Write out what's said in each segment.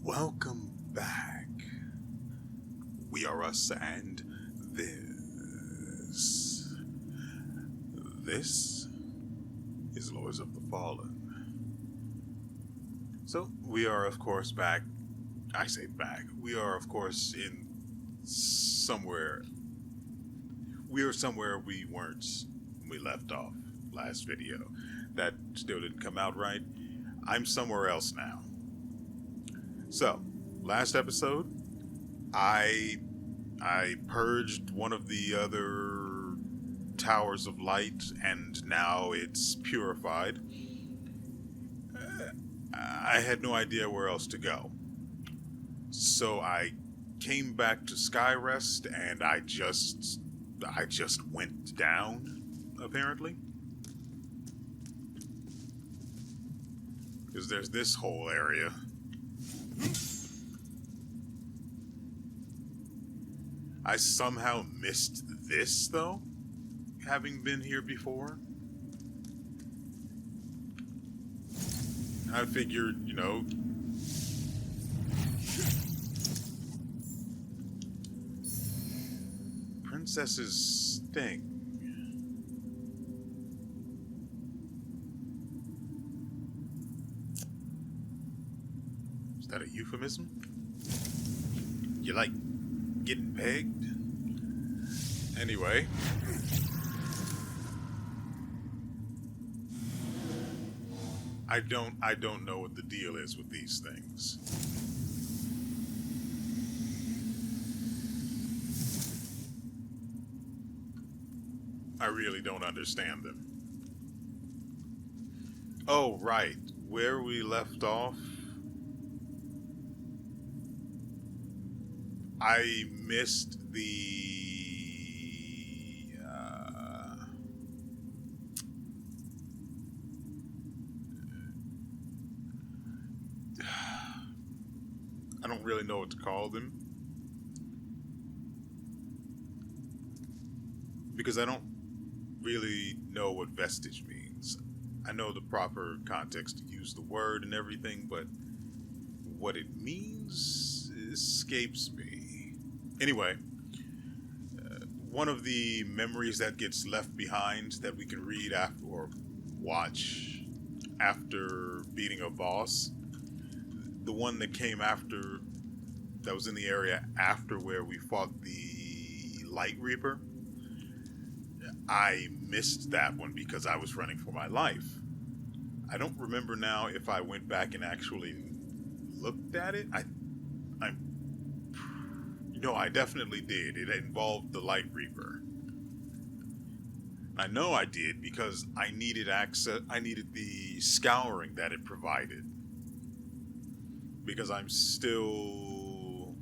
Welcome back. We are us and this is Lords of the Fallen. So we are of course back. I say back. We are of course in somewhere. We are somewhere we weren't when we left off last video. That still didn't come out right. I'm somewhere else now. So, last episode, I purged one of the other towers of light, and now it's purified. I had no idea where else to go. So I came back to Skyrest, and I just went down, apparently. Because there's this whole area. I somehow missed this, though, having been here before. I figured, princesses stink. Is that a euphemism? You like getting pegged? Anyway. I don't know what the deal is with these things. I really don't understand them. Oh, right. Where we left off, I missed I don't really know what to call them. Because I don't really know what vestige means. I know the proper context to use the word and everything, but what it means escapes me. Anyway, one of the memories that gets left behind that we can read after or watch after beating a boss, the one that came after, that was in the area after where we fought the Light Reaper, I missed that one because I was running for my life. I don't remember now if I went back and actually looked at it. I definitely did. It involved the Light Reaper. I know I did because I needed access. I needed the scouring that it provided. Because I'm still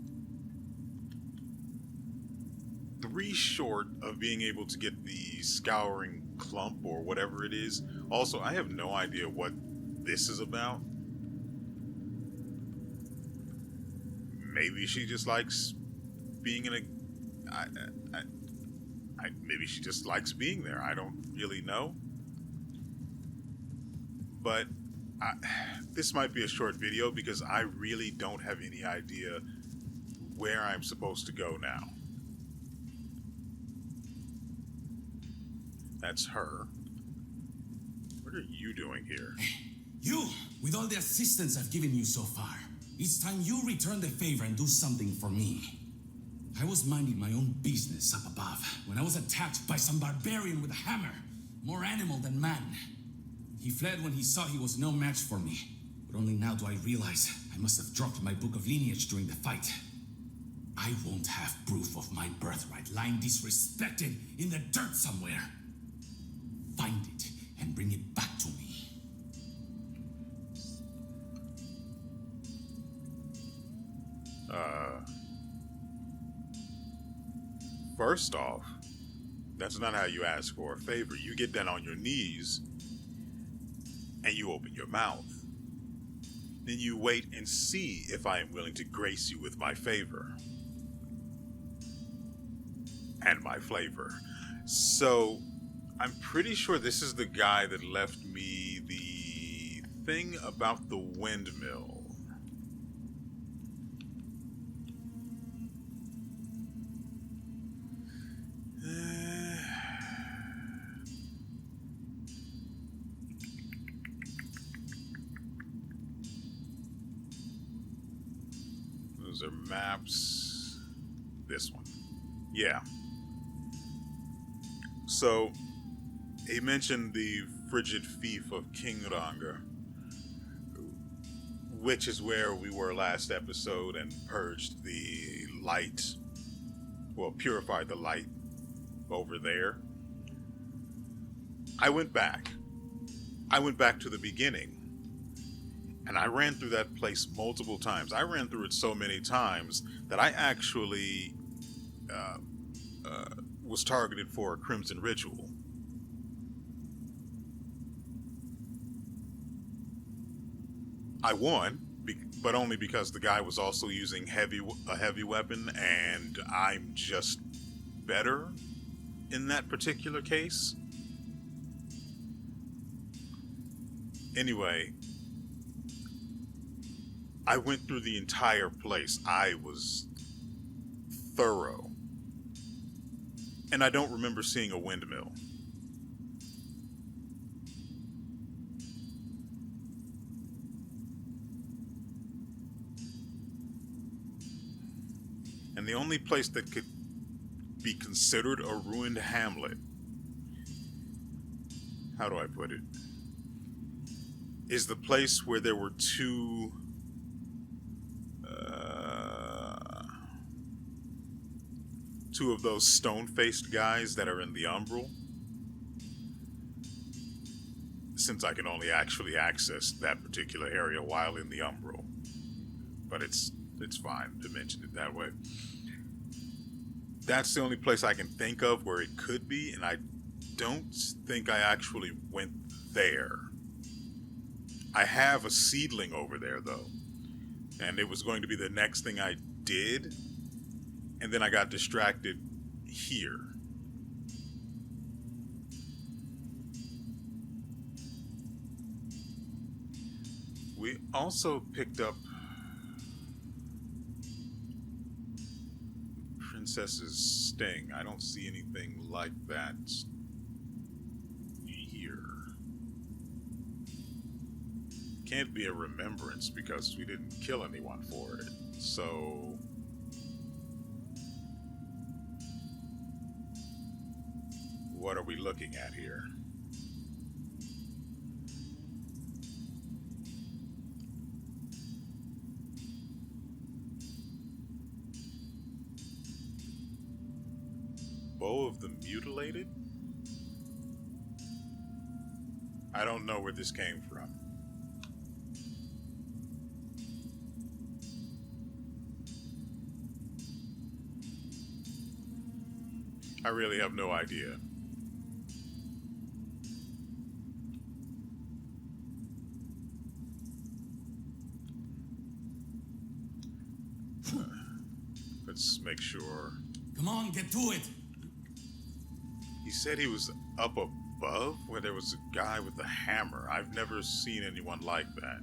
3 short of being able to get the scouring clump or whatever it is. Also, I have no idea what this is about. Maybe she just likes being in a... maybe she just likes being there. I don't really know. But this might be a short video because I really don't have any idea where I'm supposed to go now. That's her. What are you doing here? You, with all the assistance I've given you so far, it's time you return the favor and do something for me. I was minding my own business up above when I was attacked by some barbarian with a hammer, more animal than man. He fled when he saw he was no match for me, but only now do I realize I must have dropped my book of lineage during the fight. I won't have proof of my birthright lying disrespected in the dirt somewhere. Find it and bring it back to me. First off, that's not how you ask for a favor. You get down on your knees and you open your mouth. Then you wait and see if I am willing to grace you with my favor. And my flavor. So, I'm pretty sure this is the guy that left me the thing about the windmill. Those are maps. This one. Yeah. So, he mentioned the frigid fief of King Ranga, which is where we were last episode, and purged the light, well, purified the light over there. I went back to the beginning, and I ran through that place multiple times. I ran through it so many times that I actually was targeted for a Crimson Ritual. I won, but only because the guy was also using a heavy weapon, and I'm just better in that particular case. Anyway, I went through the entire place. I was thorough. And I don't remember seeing a windmill. And the only place that could be considered a ruined hamlet, how do I put it, is the place where there were two of those stone-faced guys that are in the Umbral. Since I can only actually access that particular area while in the Umbral. But it's fine to mention it that way. That's the only place I can think of where it could be, and I don't think I actually went there. I have a seedling over there, though, and it was going to be the next thing I did, and then I got distracted here. We also picked up Princess's Sting. I don't see anything like that here. Can't be a remembrance because we didn't kill anyone for it. So what are we looking at here? Bow of the Mutilated? I don't know where this came from. I really have no idea. Let's make sure. Come on, get to it! He said he was up above where there was a guy with a hammer. I've never seen anyone like that.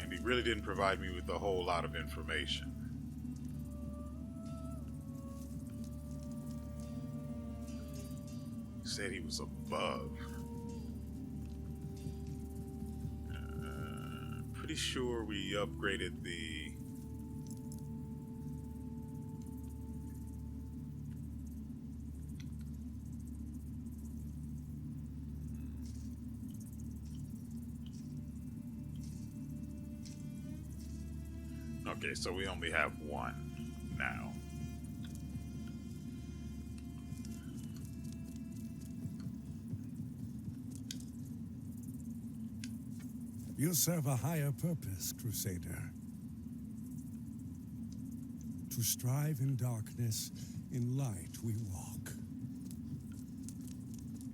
And he really didn't provide me with a whole lot of information. He said he was above. Pretty sure we upgraded the... Okay, so we only have one now. You serve a higher purpose, Crusader. To strive in darkness, in light we walk.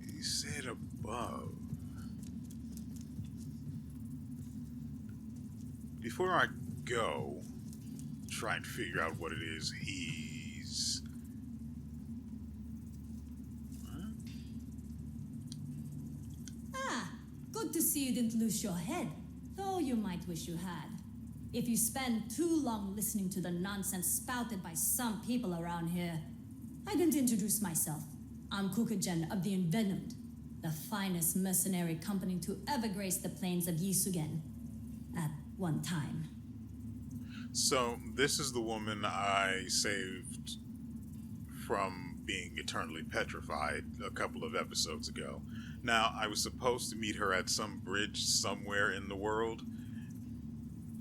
He said above. Before I go, try and figure out what it is he's... Huh? Ah, good to see you didn't lose your head, though you might wish you had. If you spend too long listening to the nonsense spouted by some people around here. I didn't introduce myself. I'm Kukagen of the Envenomed, the finest mercenary company to ever grace the plains of Yisugen. At one time. So, this is the woman I saved from being eternally petrified a couple of episodes ago. Now, I was supposed to meet her at some bridge somewhere in the world.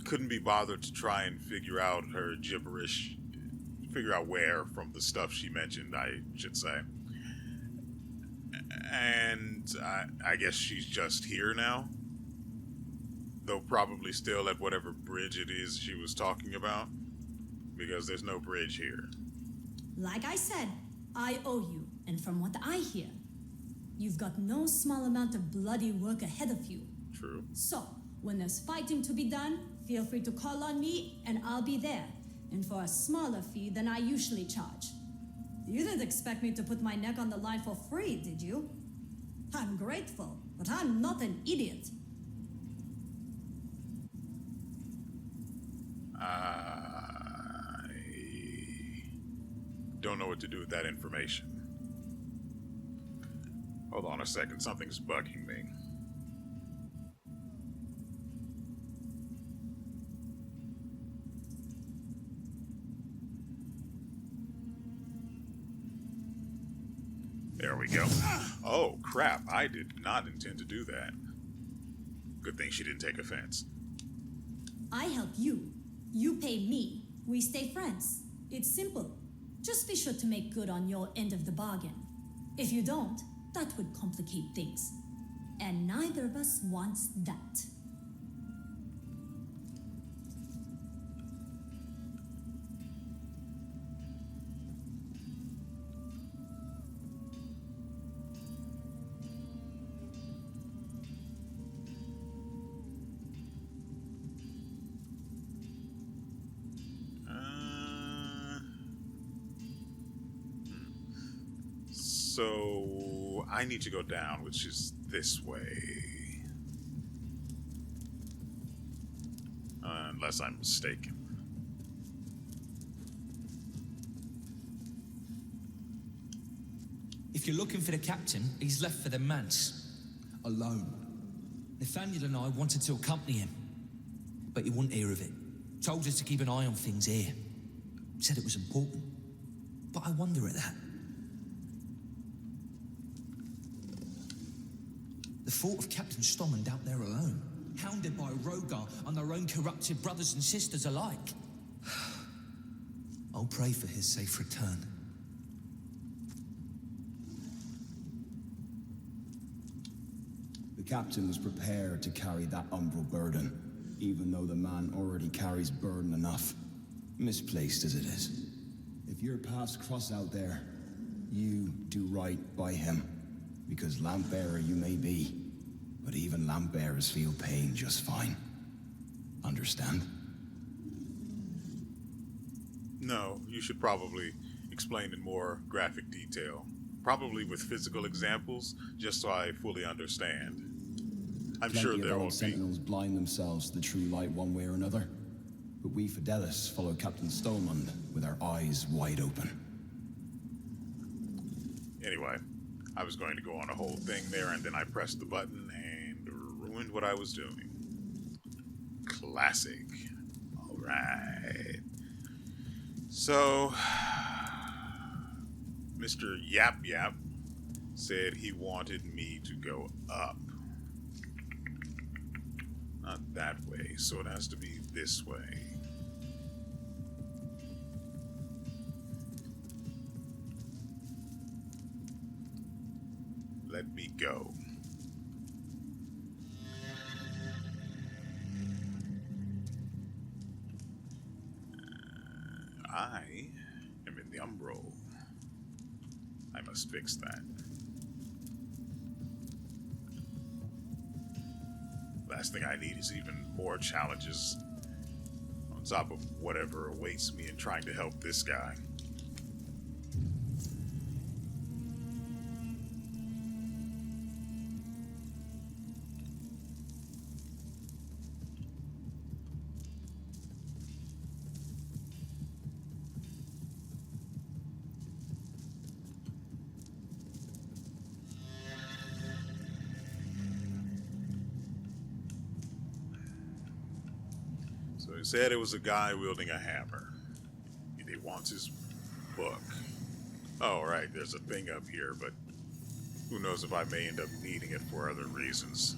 Couldn't be bothered to try and figure out her gibberish, figure out where from the stuff she mentioned, I should say. And I guess she's just here now. Though probably still at whatever bridge it is she was talking about. Because there's no bridge here. Like I said, I owe you, and from what I hear, you've got no small amount of bloody work ahead of you. True. So, when there's fighting to be done, feel free to call on me, and I'll be there. And for a smaller fee than I usually charge. You didn't expect me to put my neck on the line for free, did you? I'm grateful, but I'm not an idiot. I don't know what to do with that information. Hold on a second, something's bugging me. There we go. Oh, crap. I did not intend to do that. Good thing she didn't take offense. I help you. You pay me. We stay friends. It's simple. Just be sure to make good on your end of the bargain. If you don't, that would complicate things. And neither of us wants that. So I need to go down, which is this way. Unless I'm mistaken. If you're looking for the captain, he's left for the manse. Alone. Nathaniel and I wanted to accompany him, but he wouldn't hear of it. Told us to keep an eye on things here. Said it was important. But I wonder at that. The thought of Captain Stommond out there alone, hounded by Rogar and their own corrupted brothers and sisters alike. I'll pray for his safe return. The captain was prepared to carry that umbral burden, even though the man already carries burden enough, misplaced as it is. If your paths cross out there, you do right by him. Because lamp bearer you may be, but even lamp bearers feel pain just fine. Understand? No, you should probably explain in more graphic detail. Probably with physical examples, just so I fully understand. I'm sure Plenty there of will old be. sentinels blind themselves to the true light one way or another. But we Fidelis follow Captain Stolmund with our eyes wide open. Anyway, I was going to go on a whole thing there, and then I pressed the button and ruined what I was doing. Classic. Alright. So, Mr. Yap Yap said he wanted me to go up. Not that way, so it has to be this way. Let me go. I am in the umbral. I must fix that. Last thing I need is even more challenges on top of whatever awaits me in trying to help this guy. he said it was a guy wielding a hammer. And he wants his book. Oh, right, there's a thing up here, but who knows if I may end up needing it for other reasons.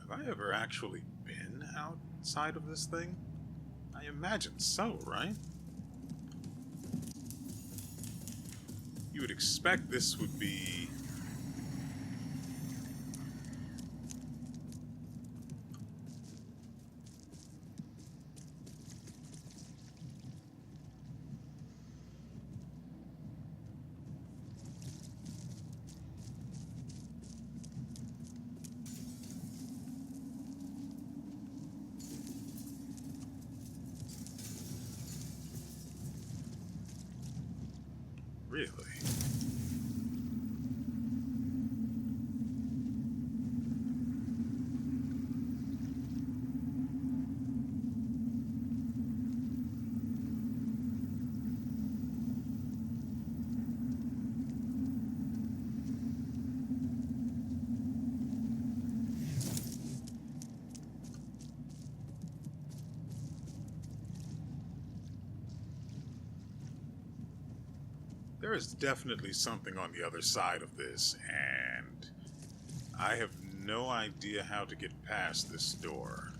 Have I ever actually been outside of this thing? I imagine so, right? You would expect this would be... Really? There is definitely something on the other side of this, and I have no idea how to get past this door.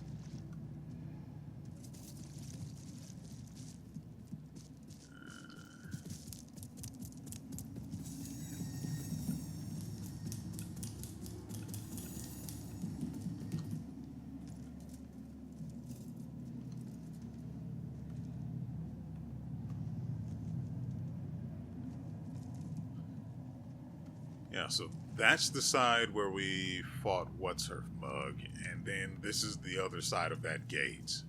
Yeah, so that's the side where we fought What's Her Mug, and then this is the other side of that gate.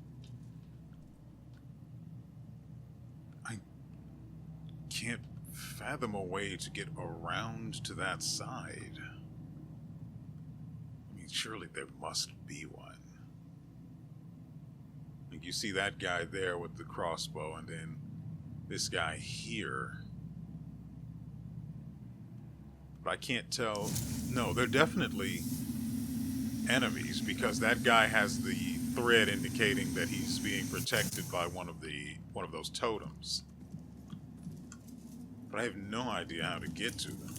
I can't fathom a way to get around to that side. I mean, surely there must be one. Like, you see that guy there with the crossbow, and then this guy here. I can't tell. No, they're definitely enemies because that guy has the thread indicating that he's being protected by one of those totems. But I have no idea how to get to them.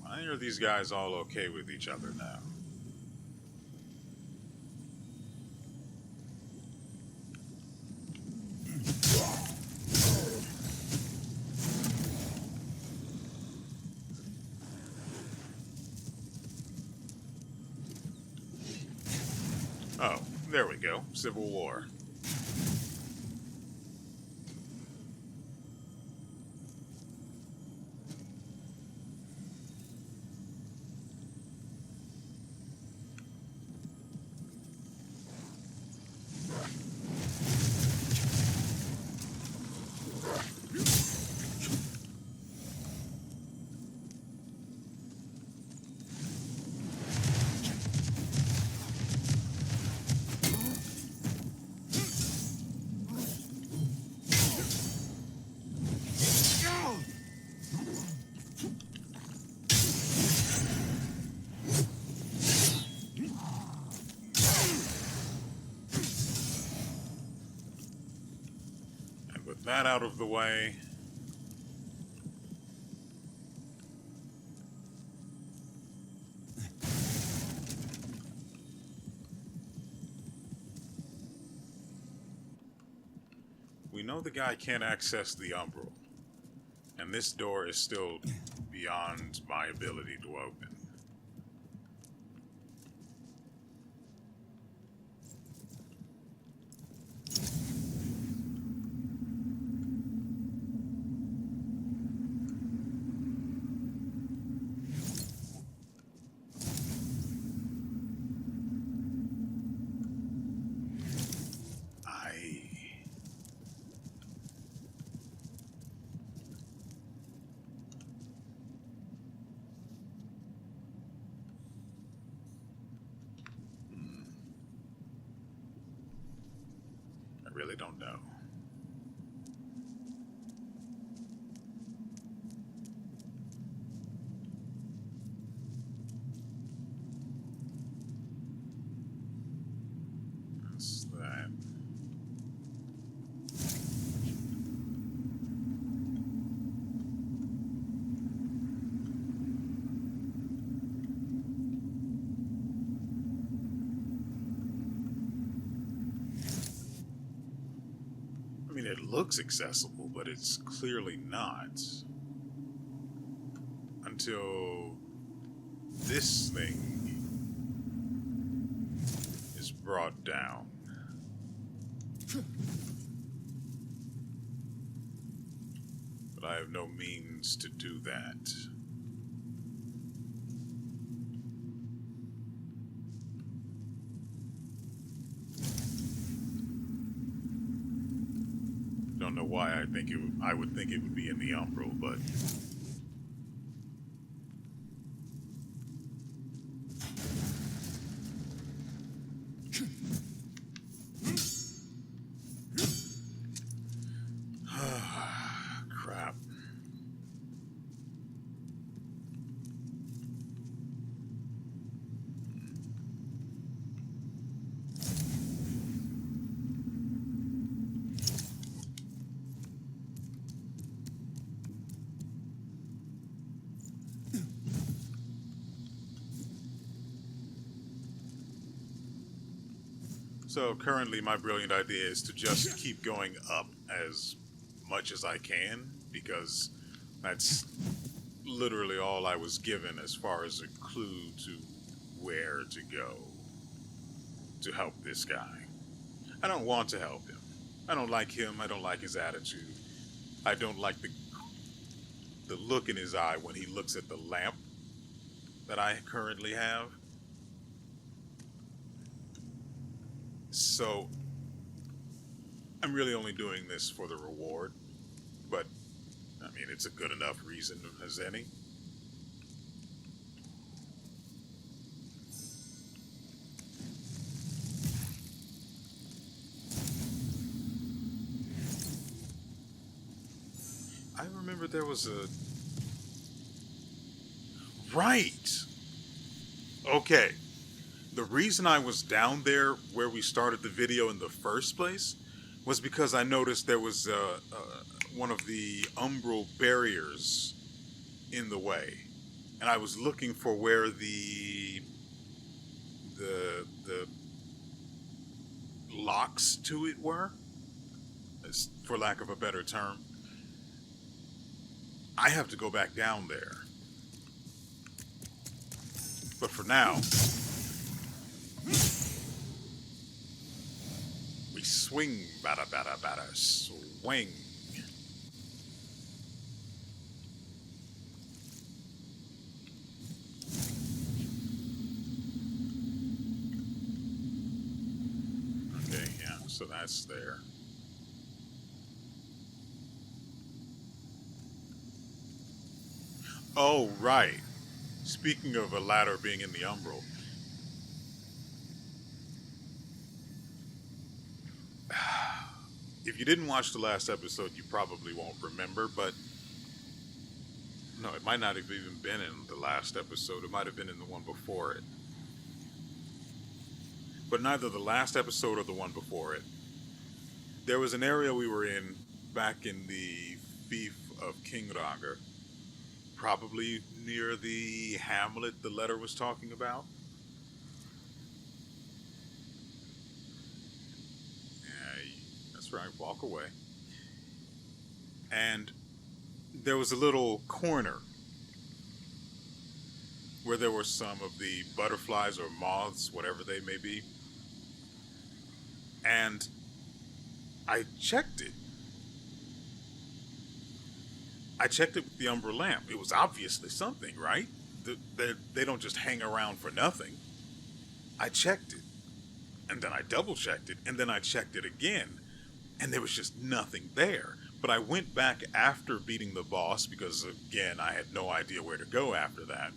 Why are these guys all okay with each other now? Oh, there we go. Civil War. With that out of the way, We know the guy can't access the umbral. And this door is still beyond my ability to open. I really don't know. That's that. I mean, it looks accessible, but it's clearly not. Until this thing is brought down. But I have no means to do that. Don't know why I would think it would be in the umbral, but crap. So currently my brilliant idea is to just keep going up as much as I can, because that's literally all I was given as far as a clue to where to go to help this guy. I don't want to help him. I don't like him. I don't like his attitude. I don't like the look in his eye when he looks at the lamp that I currently have. So, I'm really only doing this for the reward, but, I mean, it's a good enough reason as any. I remember there was a... Right! Okay. The reason I was down there where we started the video in the first place was because I noticed there was one of the umbral barriers in the way, and I was looking for where the locks to it were, for lack of a better term. I have to go back down there, but for now. We swing, bada, bada, bada, swing. Okay, yeah, so that's there. Oh, right. Speaking of a ladder being in the umbral, if you didn't watch the last episode, you probably won't remember, but no, it might not have even been in the last episode. It might have been in the one before it. But neither the last episode or the one before it. There was an area we were in back in the Fief of Kingrager, probably near the hamlet the letter was talking about. Yeah, that's right, walk away. And there was a little corner where there were some of the butterflies or moths, whatever they may be. And I checked it. I checked it with the Umbra lamp. It was obviously something, right? They don't just hang around for nothing. I checked it. And then I double checked it. And then I checked it again. And there was just nothing there. But I went back after beating the boss because, again, I had no idea where to go after that.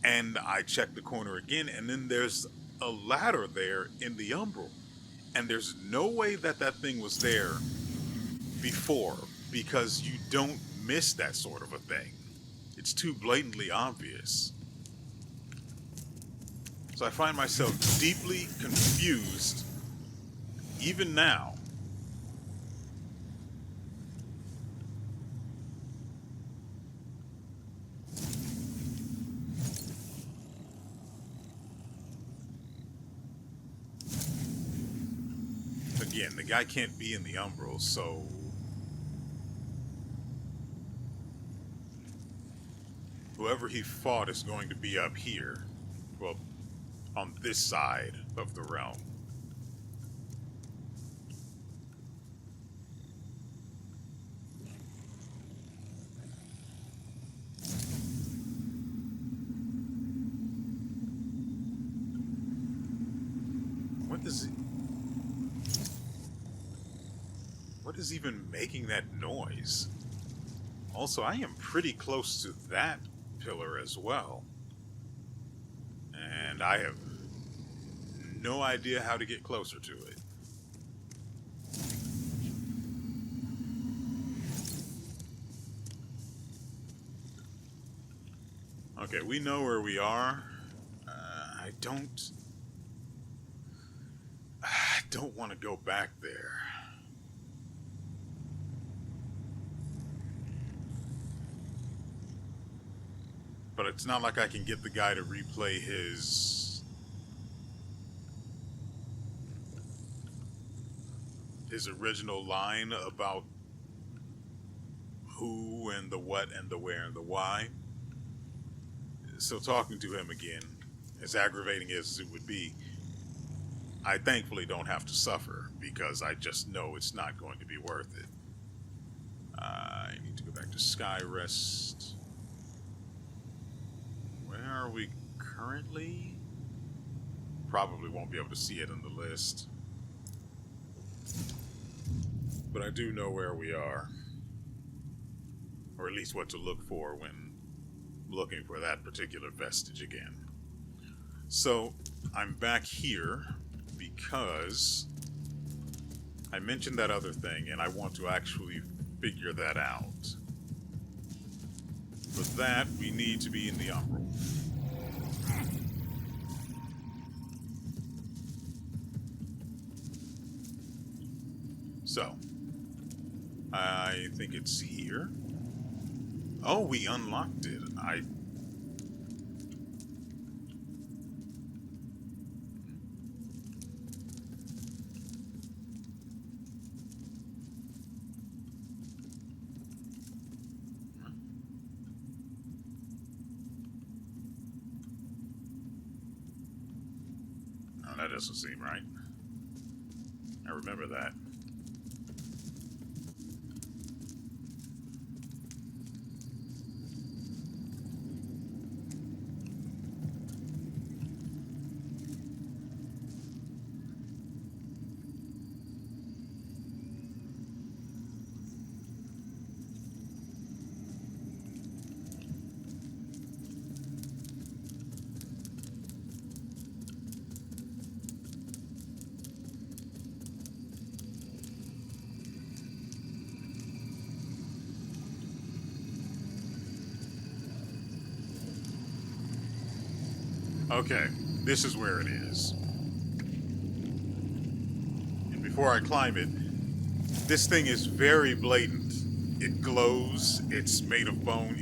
And I checked the corner again, and then there's a ladder there in the Umbral. And there's no way that that thing was there before, because you don't miss that sort of a thing. It's too blatantly obvious. So I find myself deeply confused, even now. Again, the guy can't be in the Umbral, so... whoever he fought is going to be up here. Well, on this side of the realm. What is even making that noise? Also, I am pretty close to that pillar as well. And I have no idea how to get closer to it. Okay, we know where we are. I don't want to go back there. But it's not like I can get the guy to replay his original line about who and the what and the where and the why. So talking to him again, as aggravating as it would be, I thankfully don't have to suffer, because I just know it's not going to be worth it. I need to go back to Skyrest. Where are we currently? Probably won't be able to see it in the list. But I do know where we are. Or at least what to look for when looking for that particular vestige again. So, I'm back here because I mentioned that other thing and I want to actually figure that out. For that, we need to be in the Umbral. So, I think it's here. Oh, we unlocked it. Oh, that doesn't seem right. I remember that. Okay, this is where it is. And before I climb it, this thing is very blatant. It glows, it's made of bone,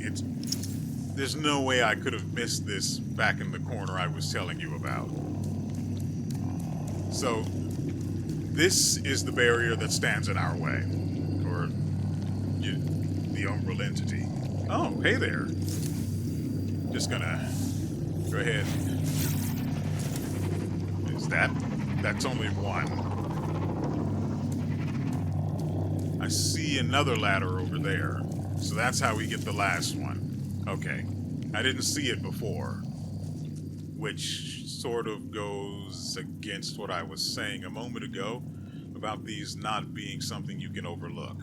there's no way I could have missed this back in the corner I was telling you about. So, this is the barrier that stands in our way. Or the umbral entity. Oh, hey there. Just gonna go ahead. Is that? That's only one. I see another ladder over there. So that's how we get the last one. Okay. I didn't see it before. Which sort of goes against what I was saying a moment ago about these not being something you can overlook.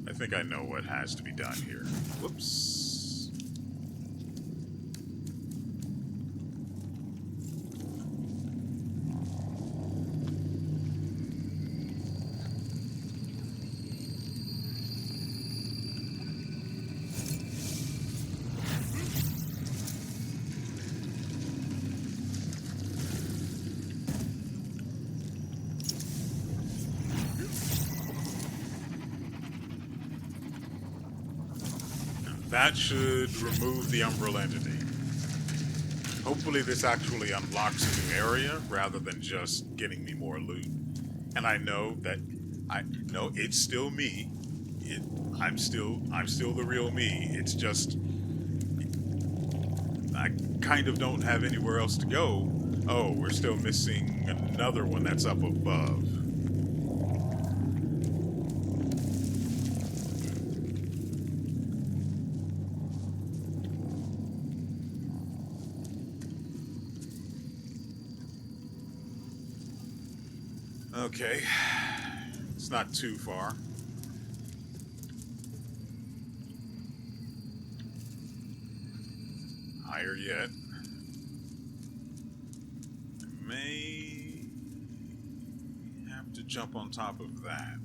I think I know what has to be done here. Whoops. That should remove the umbral entity. Hopefully this actually unlocks a new area rather than just getting me more loot. And I know that it's still me. I'm still the real me. It's just I kind of don't have anywhere else to go. Oh, we're still missing another one that's up above. Okay, it's not too far. Higher yet. I may have to jump on top of that.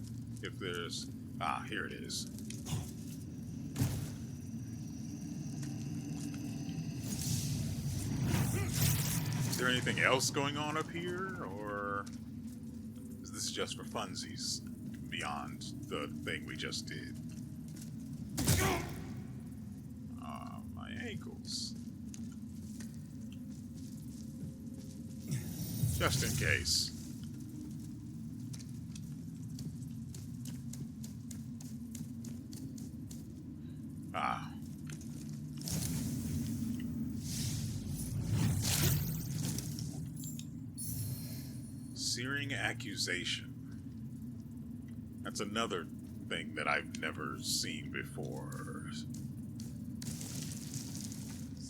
If there's... Ah, here it is. Is there anything else going on up here, or... This is just for funsies, beyond the thing we just did. My ankles. Just in case. Ah. Searing accusation. That's another thing that I've never seen before.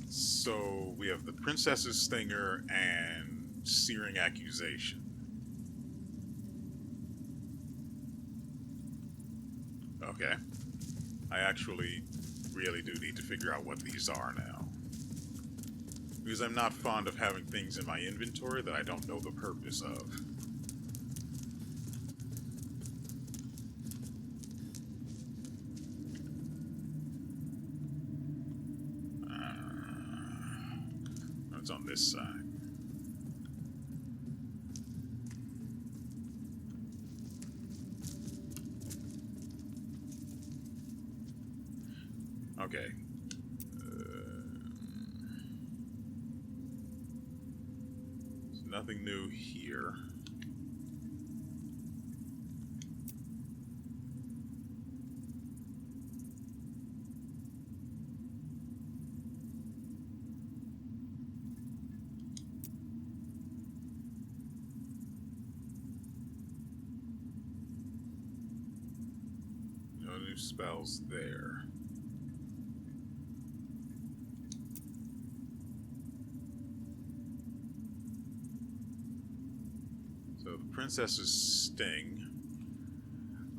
So we have the Princess's Stinger and Searing Accusation. Okay. I actually really do need to figure out what these are now. Because I'm not fond of having things in my inventory that I don't know the purpose of. It's on this side. Okay. There's nothing new here. No new spells there. So the Princess's Sting.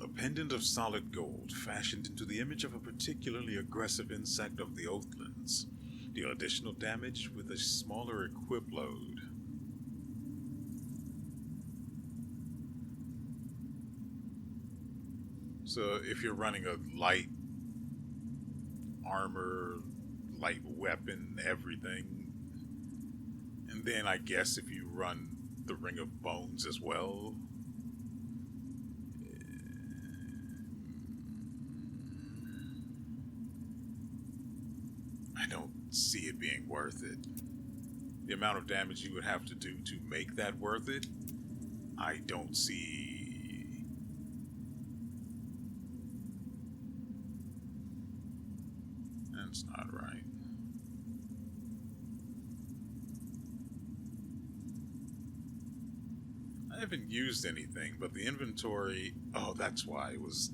A pendant of solid gold, fashioned into the image of a particularly aggressive insect of the Oathlands. Deal additional damage with a smaller equip load. So if you're running a light armor, light weapon, everything, and then I guess if you run the Ring of Bones as well, I don't see it being ain't worth it. The amount of damage you would have to do to make that worth it, I don't see. That's not right. I haven't used anything, but the inventory... Oh, that's why it was...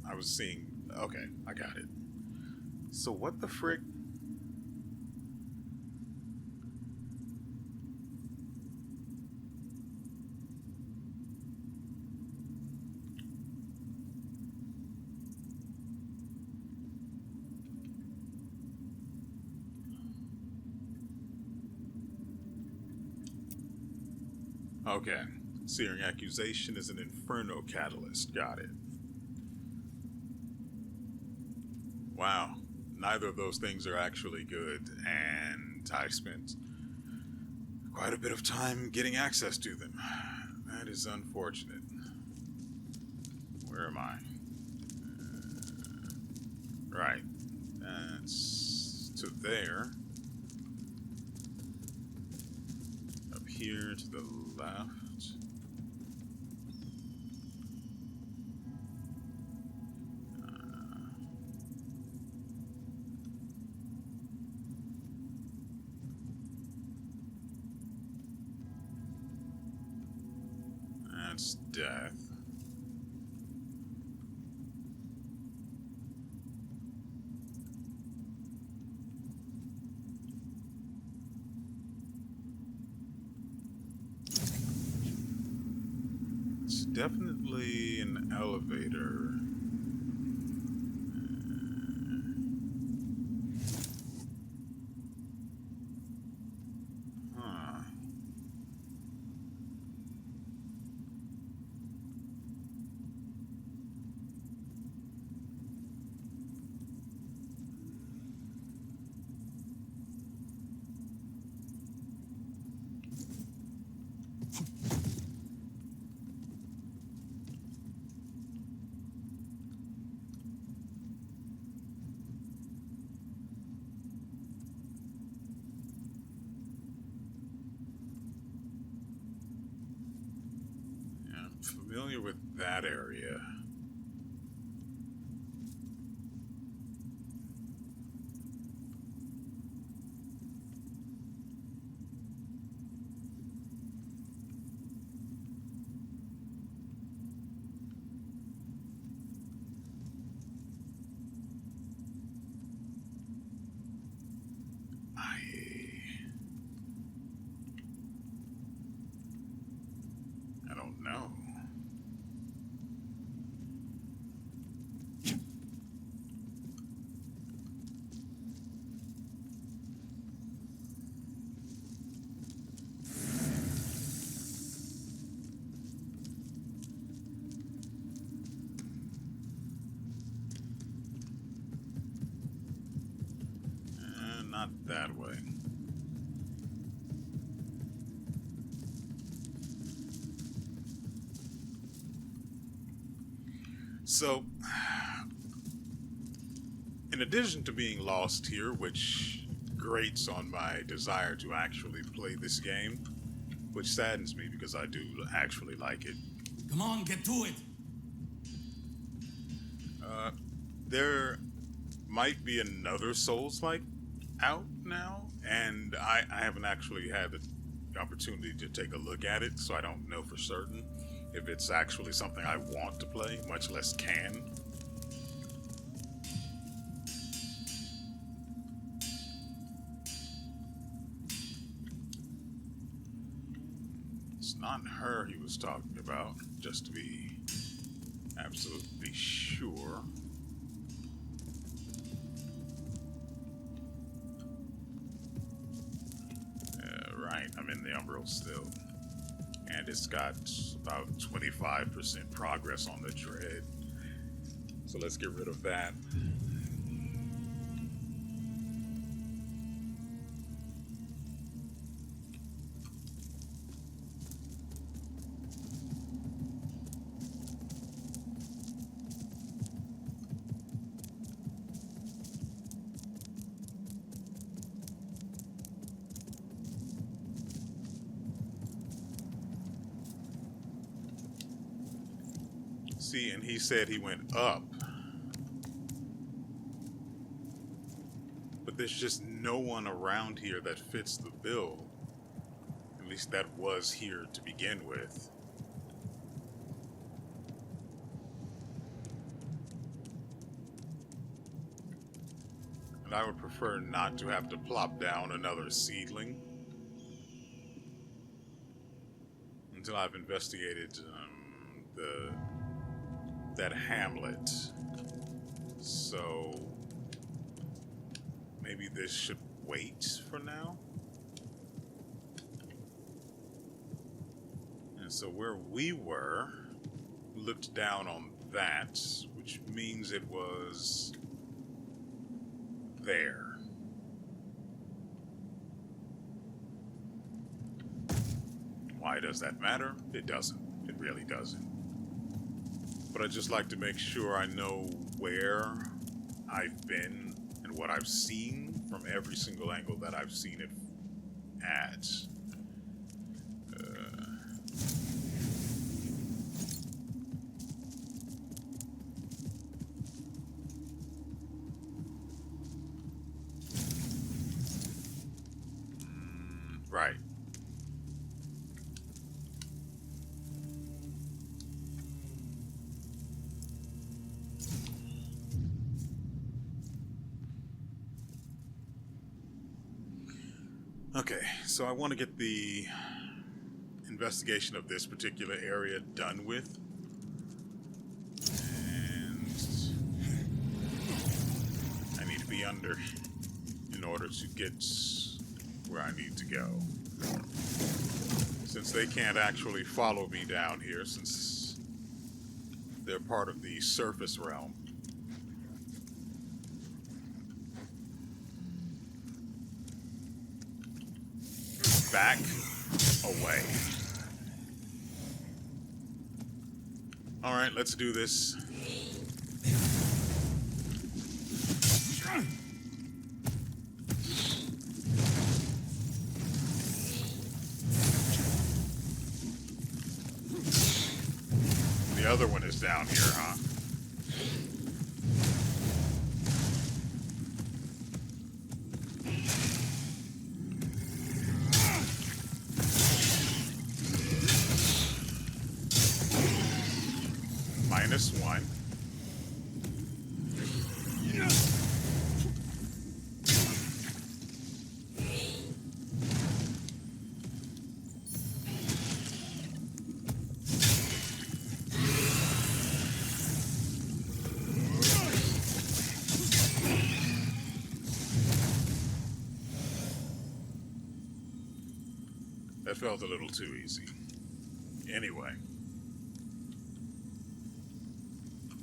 I was seeing... Okay, I got it. So what the frick? Okay. Searing Accusation is an Inferno Catalyst. Got it. Wow. Neither of those things are actually good, and I spent quite a bit of time getting access to them. That is unfortunate. Where am I? Right. That's to there. Up here to the left. That's death. It's definitely an elevator. Huh. Yeah, I'm familiar with that area. I don't know. Not that way. So, in addition to being lost here, which grates on my desire to actually play this game, which saddens me because I do actually like it, Come on, get to it! there might be another Souls-like out now, and I haven't actually had the opportunity to take a look at it, so I don't know for certain if it's actually something I want to play, much less can. It's not her he was talking about, just to be absolutely sure. Right, I'm in the Umbral still. And it's got about 25% progress on the Dread. So let's get rid of that. See, and he said he went up. But there's just no one around here that fits the bill. At least that was here to begin with. And I would prefer not to have to plop down another seedling until I've investigated that hamlet. So maybe this should wait for now. And so where we were, looked down on that, which means it was there. Why does that matter? It doesn't. It really doesn't. But I'd just like to make sure I know where I've been and what I've seen from every single angle that I've seen it at. Right. Okay, so I want to get the investigation of this particular area done with. And I need to be under in order to get where I need to go. Since they can't actually follow me down here, since they're part of the surface realm. Back away. All right, let's do this. The other one is down here, huh? -1. That felt a little too easy. Anyway.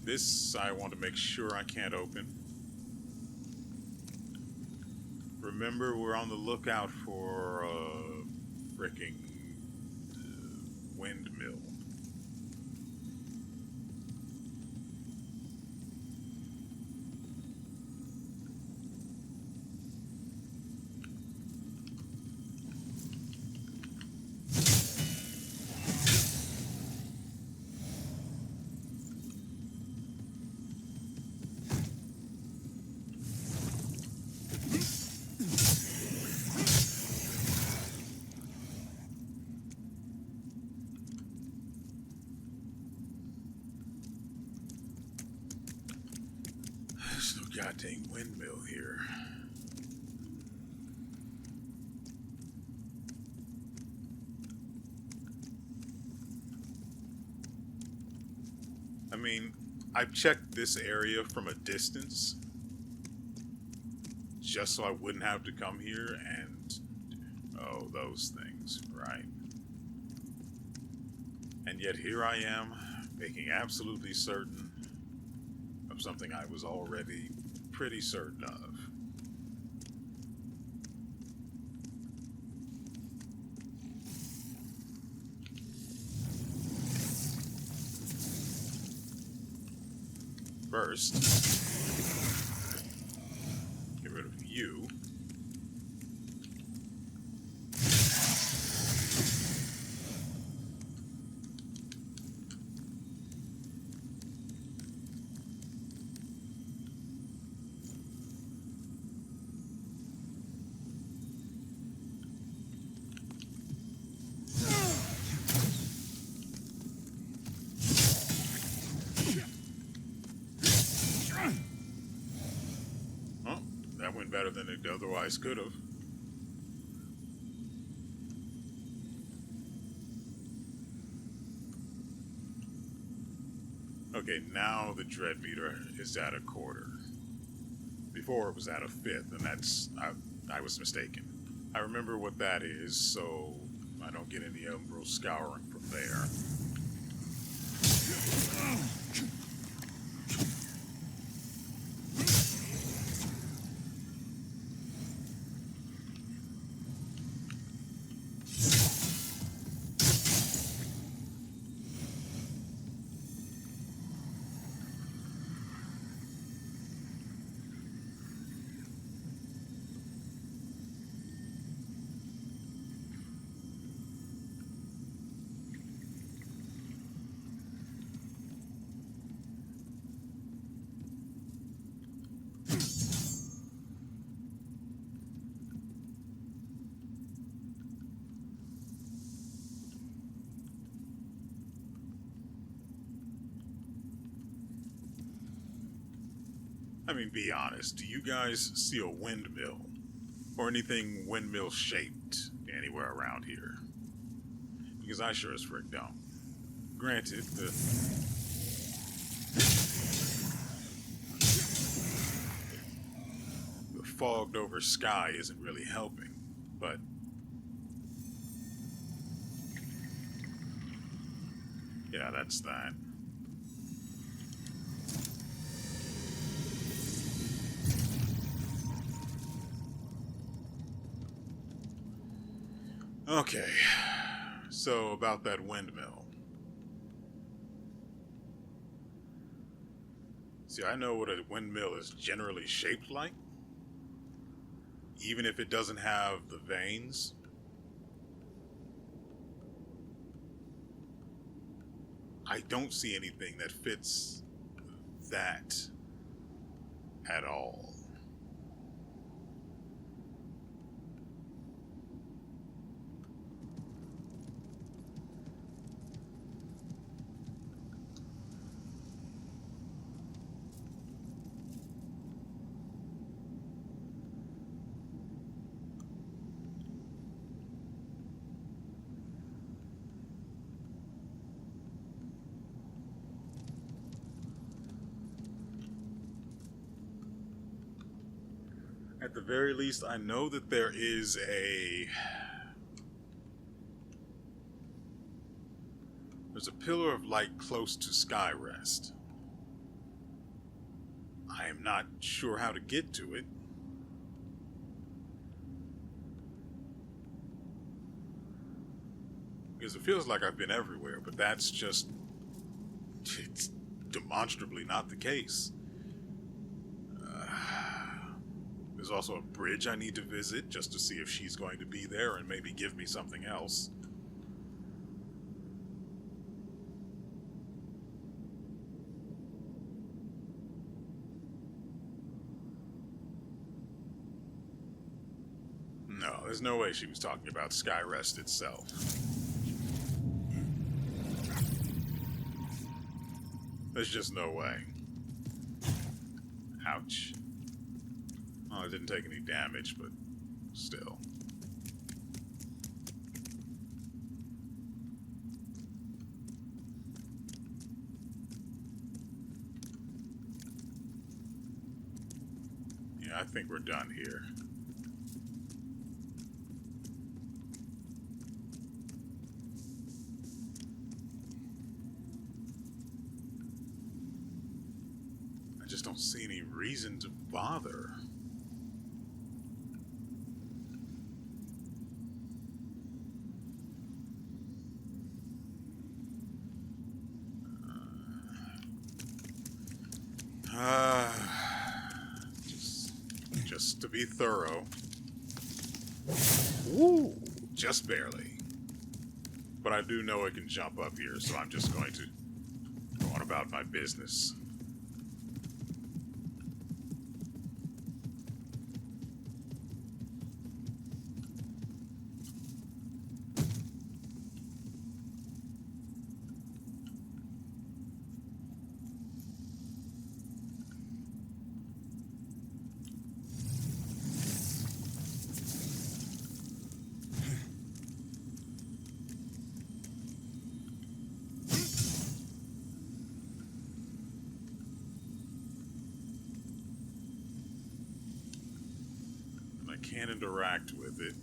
This I want to make sure I can't open. Remember, we're on the lookout for a fricking windmill. There's no goddamn windmill here. I mean, I've checked this area from a distance just so I wouldn't have to come here and... oh, those things, right. And yet here I am, making absolutely certain of something I was already pretty certain of. First, get rid of you. than it otherwise could have. Okay, now the dread meter is at a quarter. Before it was at a fifth, and I was mistaken. I remember what that is, so I don't get any umbral scouring from there. I mean, be honest, do you guys see a windmill? Or anything windmill shaped anywhere around here? Because I sure as frick don't. Granted, the fogged over sky isn't really helping, but yeah, that's that. Okay, so about that windmill. See, I know what a windmill is generally shaped like, even if it doesn't have the vanes. I don't see anything that fits that at all. At the very least, I know that there is there's a pillar of light close to Skyrest. I am not sure how to get to it. Because it feels like I've been everywhere, but that's just... it's demonstrably not the case. There's also a bridge I need to visit just to see if she's going to be there and maybe give me something else. No, there's no way she was talking about Skyrest itself. There's just no way. Ouch. Well, it didn't take any damage, but still. Yeah, I think we're done here. I just don't see any reason to bother. Just to be thorough. Ooh, just barely. But I do know it can jump up here, so I'm just going to go on about my business. can't interact with it.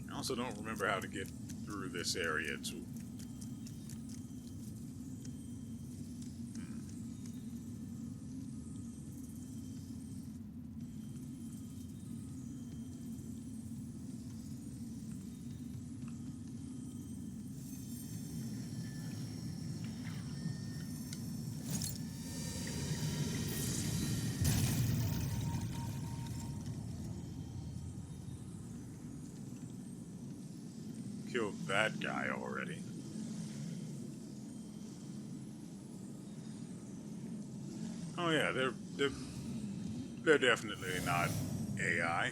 I also don't remember how to get through this area too. Killed that guy already. Oh yeah, they're definitely not AI.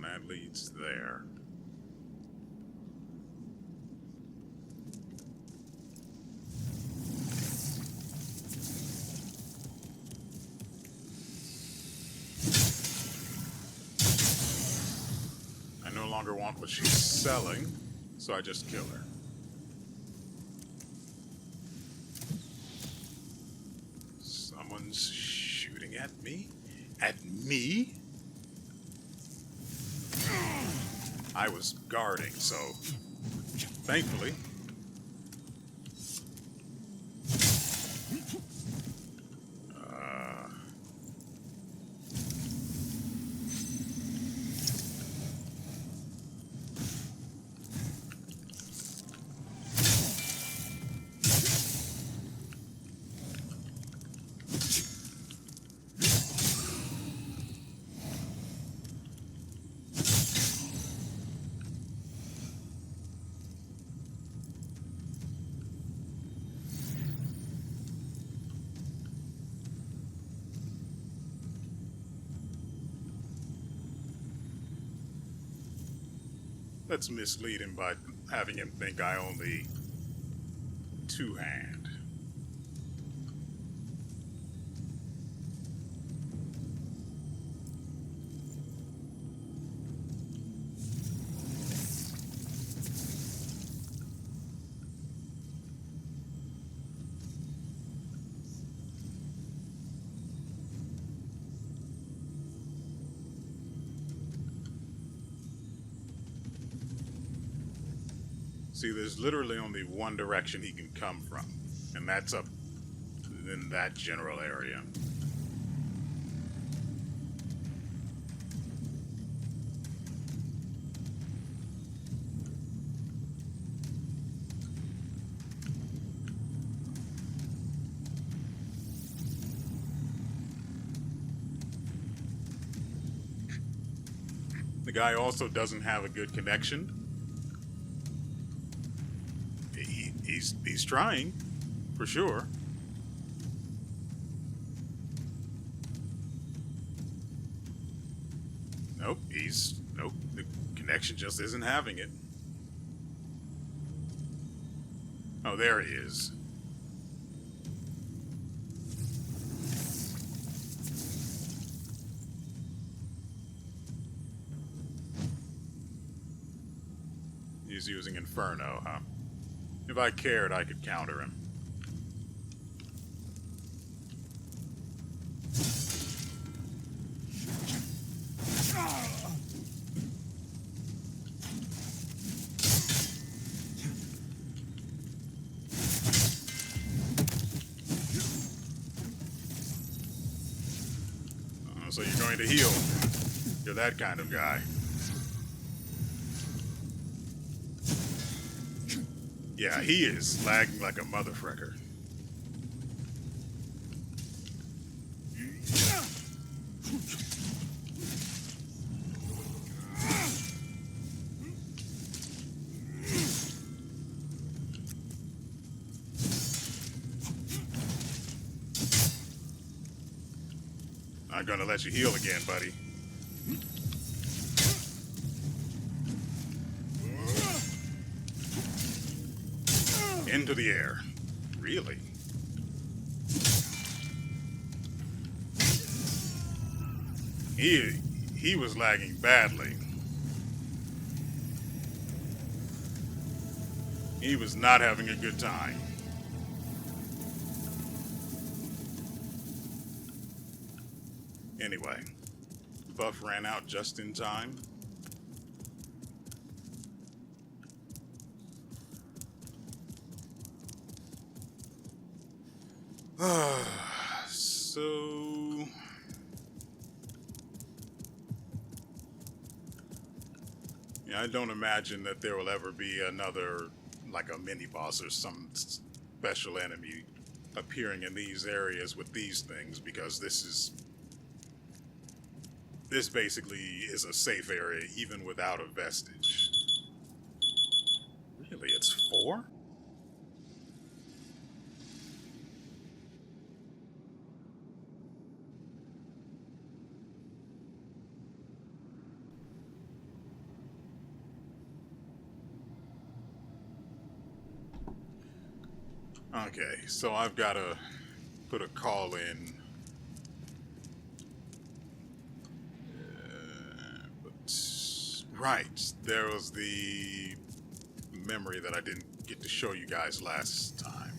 And that leads there. I no longer want what she's selling, so I just kill her. Someone's shooting at me? At me? I was guarding, so thankfully. Let's mislead him by having him think I only two-hand. See, there's literally only one direction he can come from, and that's up in that general area. The guy also doesn't have a good connection. He's trying, for sure. Nope, the connection just isn't having it. Oh, there he is. He's using Inferno, huh? If I cared, I could counter him. So you're going to heal. You're that kind of guy. Yeah, he is lagging like a motherfucker. Not gonna let you heal again, buddy. Into the air. Really? He was lagging badly. He was not having a good time. Anyway, buff ran out just in time. So yeah, I don't imagine that there will ever be another, like a mini boss or some special enemy appearing in these areas with these things, because this basically is a safe area even without a vestige. Really, it's 4? Okay, so I've got to put a call in. Right, there was the memory that I didn't get to show you guys last time.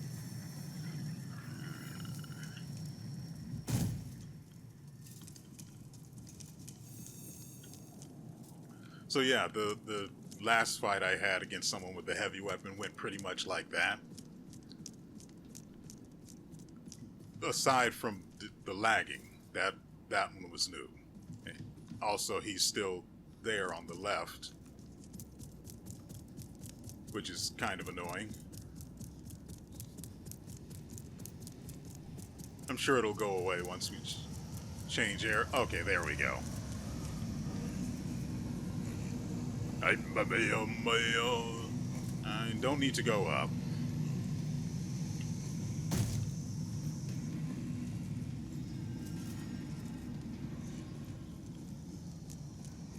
So yeah, the last fight I had against someone with a heavy weapon went pretty much like that. Aside from the lagging, that one was new. Also, he's still there on the left, which is kind of annoying. I'm sure it'll go away once we change air. Okay, there we go. I don't need to go up.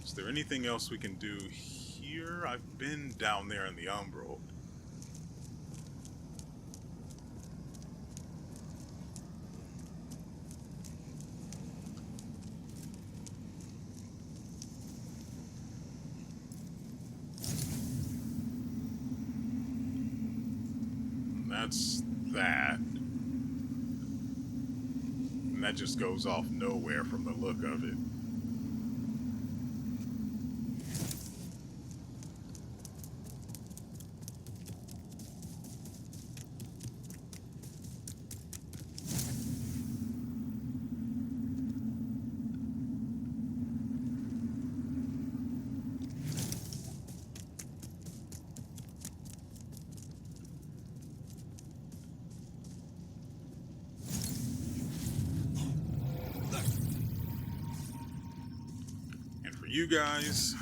Is there anything else we can do here? I've been down there in the Umbral. That's that. And that just goes off nowhere from the look of it. You guys,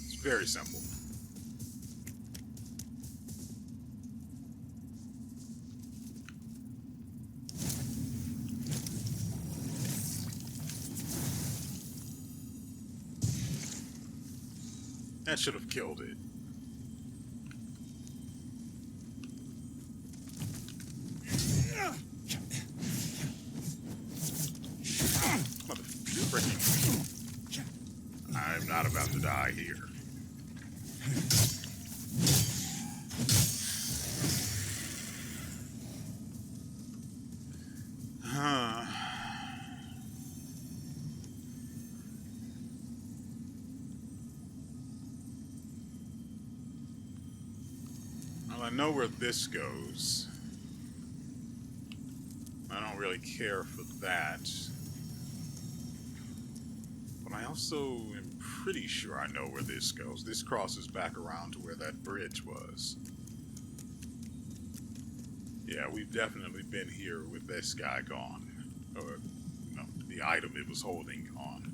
it's very simple. That should have killed it. I'm not about to die here. Well, I know where this goes. I don't really care for that. But I also am pretty sure I know where this goes. This crosses back around to where that bridge was. Yeah, we've definitely been here with this guy gone. Or, you know, the item it was holding on.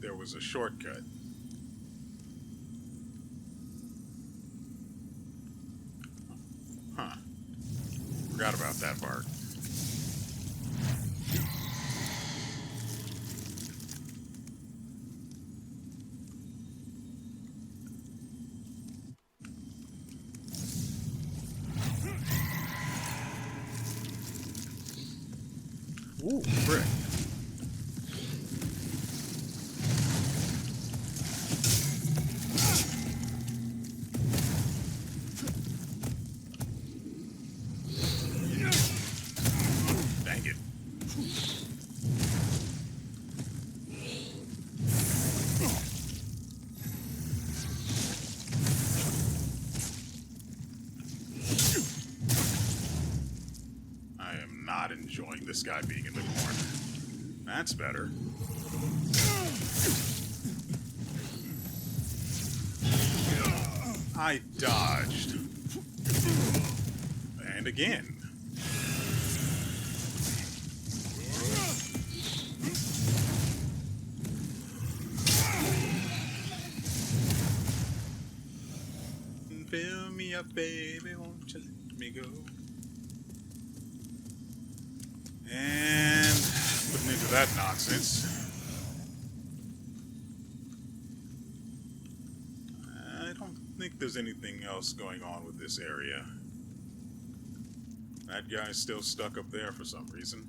there was a shortcut. Huh. Forgot about that part. Ooh, frick. Dang it. I am not enjoying this guy being in the corner. That's better. I dodged. And again. Fill me up, baby, won't you let me go? And putting into that nonsense. I don't think there's anything else going on with this area. That guy's still stuck up there for some reason.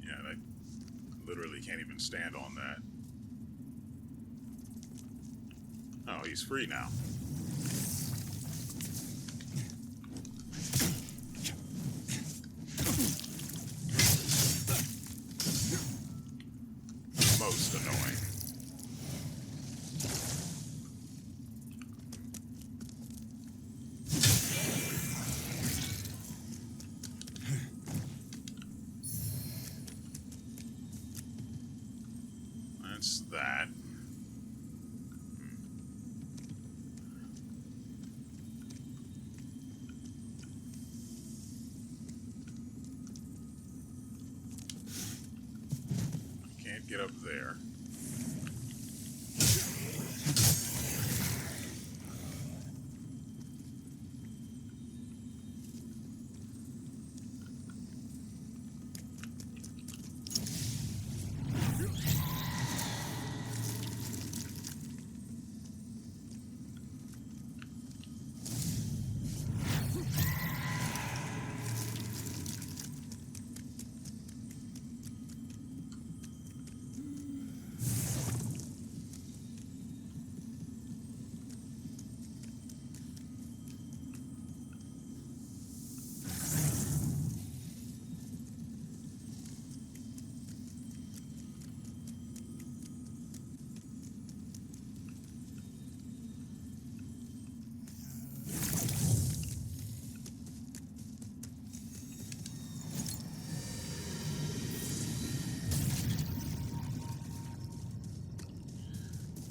Yeah, I literally can't even stand on that. Oh, he's free now. Most annoying. That's that. Can't get up there.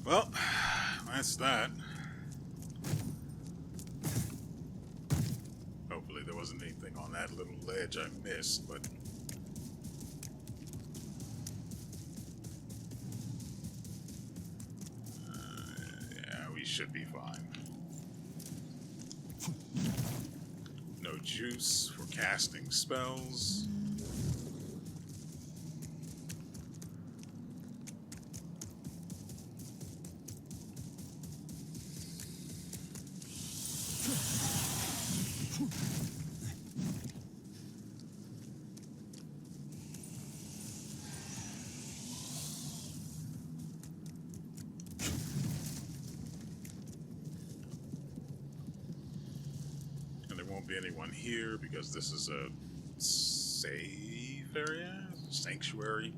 Well, that's that. Hopefully there wasn't anything on that little ledge I missed, but... yeah, we should be fine. No juice for casting spells. Won't be anyone here because this is a safe area? Sanctuary?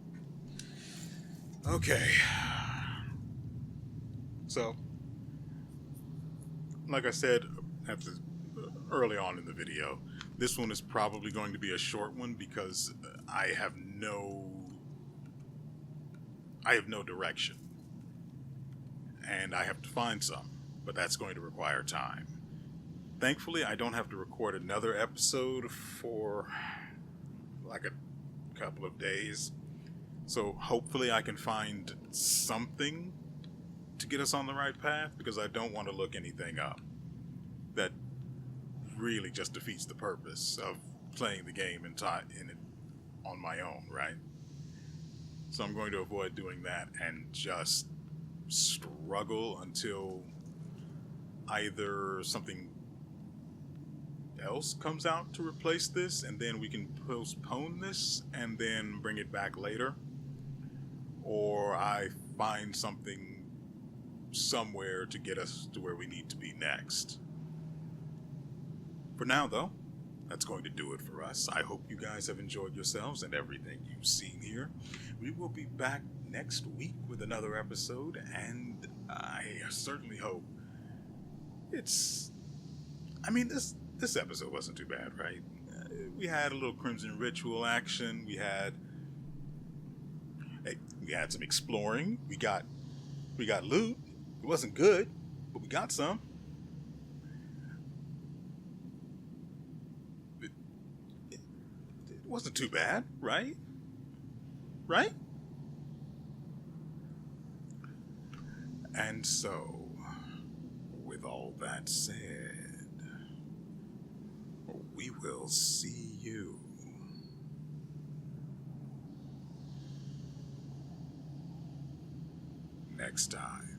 Okay. So, like I said early on in the video, this one is probably going to be a short one because I have no direction. And I have to find some, but that's going to require time. Thankfully, I don't have to record another episode for like a couple of days. So hopefully I can find something to get us on the right path, because I don't want to look anything up that really just defeats the purpose of playing the game in it on my own, right? So I'm going to avoid doing that and just struggle until either something else comes out to replace this, and then we can postpone this and then bring it back later, or I find something somewhere to get us to where we need to be next. For now, though, that's going to do it for us. I hope you guys have enjoyed yourselves and everything you've seen here. We will be back next week with another episode, and I certainly hope this episode wasn't too bad, right? We had a little Crimson Ritual action. We had some exploring. We got loot. It wasn't good, but we got some. It wasn't too bad, right? Right? And so, with all that said, we will see you next time.